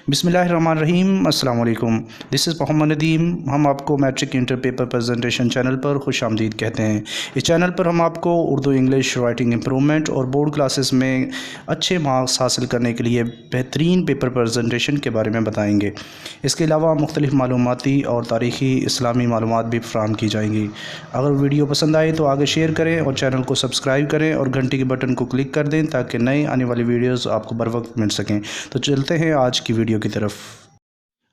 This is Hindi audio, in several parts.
बिस्मिल्लाहिर्रहमानिर्रहीम। अस्सलाम वालेकुम। This is Mohammad Nadeem. हम आपको matric inter paper presentation channel पर खुश आमदीद कहते हैं। इस चैनल पर हम आपको उर्दू इंग्लिश राइटिंग इम्प्रूवमेंट और बोर्ड क्लासेस में अच्छे मार्क्स हासिल करने के लिए बेहतरीन पेपर प्रेजेंटेशन के बारे में बताएंगे। इसके अलावा मुख्तलिफ़ मालूमाती और तारीख़ी इस्लामी मालूमात भी फराहम की जाएंगी। अगर वीडियो पसंद आए तो आगे शेयर करें और चैनल को सब्सक्राइब करें और घंटी के बटन को क्लिक कर दें ताकि नए आने वाली वीडियोज़ आपको बर वक्त मिल सकें। तो चलते हैं आज की वीडियो की तरफ।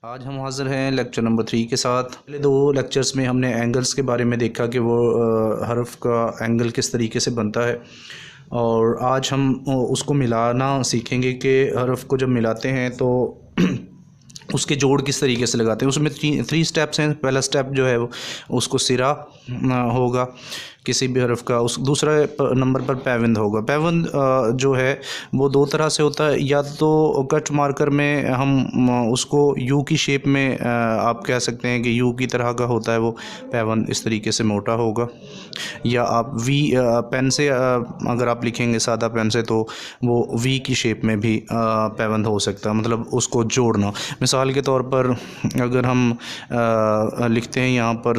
आज हम हाज़िर हैं लेक्चर नंबर 3 के साथ। पहले 2 लेक्चर्स में हमने एंगल्स के बारे में देखा कि वो हरफ का एंगल किस तरीके से बनता है, और आज हम उसको मिलाना सीखेंगे कि हरफ को जब मिलाते हैं तो उसके जोड़ किस तरीके से लगाते हैं। उसमें 3 स्टेप्स हैं। पहला स्टेप जो है वो उसको सिरा होगा किसी भी हरफ का, उस दूसरा नंबर पर पैवंद होगा। पैवंद जो है वो 2 तरह से होता है। या तो कट मार्कर में हम उसको यू की शेप में आप कह सकते हैं कि यू की तरह का होता है वो पैवंद, इस तरीके से मोटा होगा। या आप वी पेन से अगर आप लिखेंगे सादा पेन से तो वो वी की शेप में भी पैवंद हो सकता है, मतलब उसको जोड़ना। मिसाल के तौर पर अगर हम लिखते हैं यहाँ पर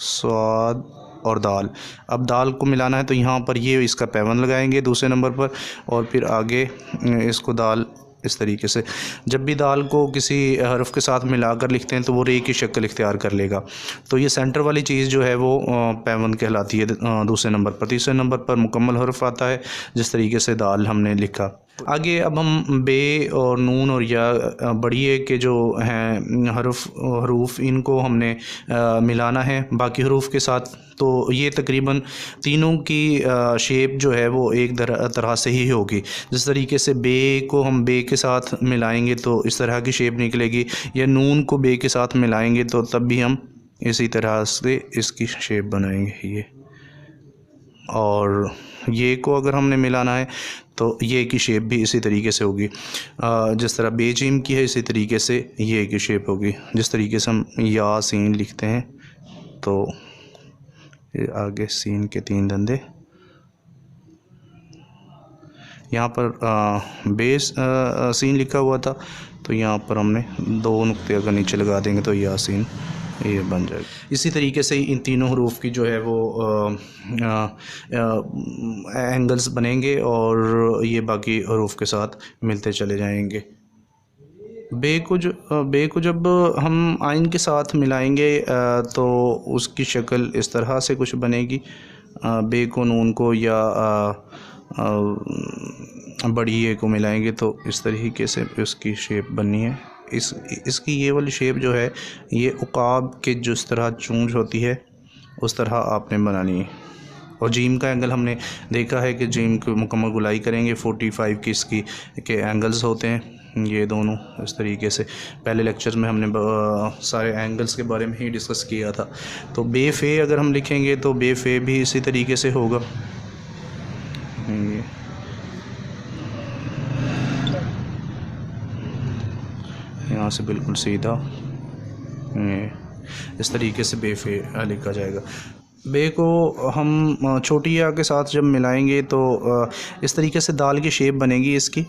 स्वाद और दाल, अब दाल को मिलाना है तो यहाँ पर ये इसका पैवंद लगाएंगे दूसरे नंबर पर, और फिर आगे इसको दाल इस तरीके से। जब भी दाल को किसी हरफ के साथ मिलाकर लिखते हैं तो वो रे की शक्ल इख्तियार कर लेगा। तो ये सेंटर वाली चीज़ जो है वो पैवंद कहलाती है दूसरे नंबर पर। तीसरे नंबर पर मुकम्मल हरफ आता है, जिस तरीके से दाल हमने लिखा। आगे अब हम बे और नून और या बड़िए के जो हैं हरूफ इनको हमने मिलाना है बाकी हरूफ के साथ। तो ये तकरीबन तीनों की शेप जो है वो एक तरह से ही होगी। जिस तरीके से बे को हम बे के साथ मिलाएंगे तो इस तरह की शेप निकलेगी, या नून को बे के साथ मिलाएंगे तो तब भी हम इसी तरह से इसकी शेप बनाएंगे ये। और ये को अगर हमने मिलाना है तो ये की शेप भी इसी तरीके से होगी। जिस तरह बेजीम की है इसी तरीके से ये की शेप होगी। जिस तरीके से हम या सीन लिखते हैं तो ये आगे सीन के 3 धंधे, यहाँ पर बेस सीन लिखा हुआ था तो यहाँ पर हमने 2 नुक्ते अगर नीचे लगा देंगे तो या सीन ये बन जाएगा। इसी तरीके से इन तीनों हरूफ की जो है वो एंगल्स बनेंगे और ये बाकी हरूफ के साथ मिलते चले जाएंगे। बे को जब हम आइन के साथ मिलाएंगे तो उसकी शक्ल इस तरह से कुछ बनेगी। बे को नून को या बड़ी ए को मिलाएंगे तो इस तरीके से उसकी शेप बननी है। इसकी ये वाली शेप जो है ये उकाब के जिस तरह चूंज होती है उस तरह आपने बनानी है। और जीम का एंगल हमने देखा है कि जीम की मुकम्मल गुलाई करेंगे 45 की इसकी के एंगल्स होते हैं ये दोनों इस तरीके से। पहले लेक्चर में हमने सारे एंगल्स के बारे में ही डिस्कस किया था। तो बेफे अगर हम लिखेंगे तो बेफे भी इसी तरीके से होगा। यहाँ से बिल्कुल सीधा इस तरीके से बेफे लिखा जाएगा। बे को हम छोटी या के साथ जब मिलाएंगे तो इस तरीके से दाल की शेप बनेगी इसकी।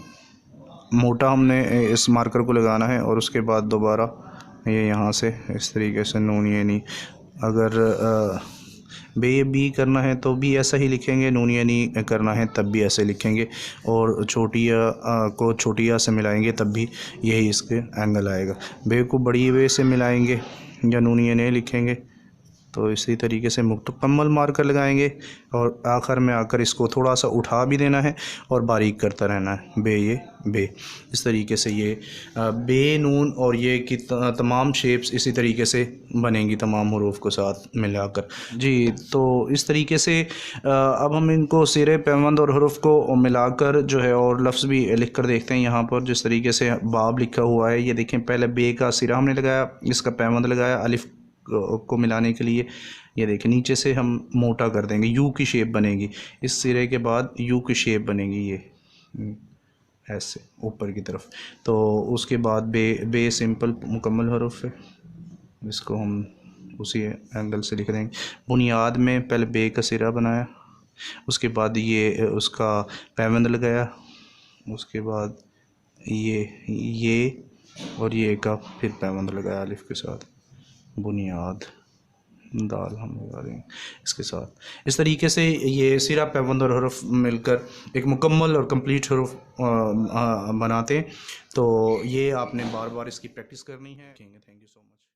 मोटा हमने इस मार्कर को लगाना है और उसके बाद दोबारा ये यहाँ से इस तरीके से नून ये नहीं। अगर बे बी करना है तो भी ऐसा ही लिखेंगे, नून या नी करना है तब भी ऐसे लिखेंगे। और छोटी या को छोटी या से मिलाएंगे तब भी यही इसके एंगल आएगा। बे को बड़ी वे से मिलाएंगे या नून या ने लिखेंगे तो इसी तरीके से मुकम्मल मार्कर लगाएंगे और आखिर में आकर इसको थोड़ा सा उठा भी देना है और बारीक करता रहना है। बे इस तरीके से ये बे नून और ये की तमाम शेप्स इसी तरीके से बनेंगी तमाम हरूफ को साथ मिलाकर जी। तो इस तरीके से अब हम इनको सिरे पैवंद और हरूफ को मिलाकर जो है और लफ्ज़ भी लिख कर देखते हैं। यहाँ पर जिस तरीके से बाब लिखा हुआ है ये देखें, पहले बे का सिरा हमने लगाया, इसका पैवंद लगाया अलिफ को मिलाने के लिए। ये देखिए नीचे से हम मोटा कर देंगे, यू की शेप बनेगी। इस सिरे के बाद यू की शेप बनेगी ये ऐसे ऊपर की तरफ। तो उसके बाद बे सिंपल मुकम्मल हरूफ है, इसको हम उसी एंगल से लिख देंगे। बुनियाद में पहले बे का सिरा बनाया, उसके बाद ये उसका पैवंद लगाया, उसके बाद ये और ये का फिर पैबंद लगाया अलिफ के साथ, बुनियाद, दाल हम लगा रहे हैं इसके साथ। इस तरीके से ये सिरा, पैबंद और हरफ मिलकर एक मुकम्मल और कंप्लीट हरफ बनाते हैं। तो ये आपने बार बार इसकी प्रैक्टिस करनी है। Thank you so much.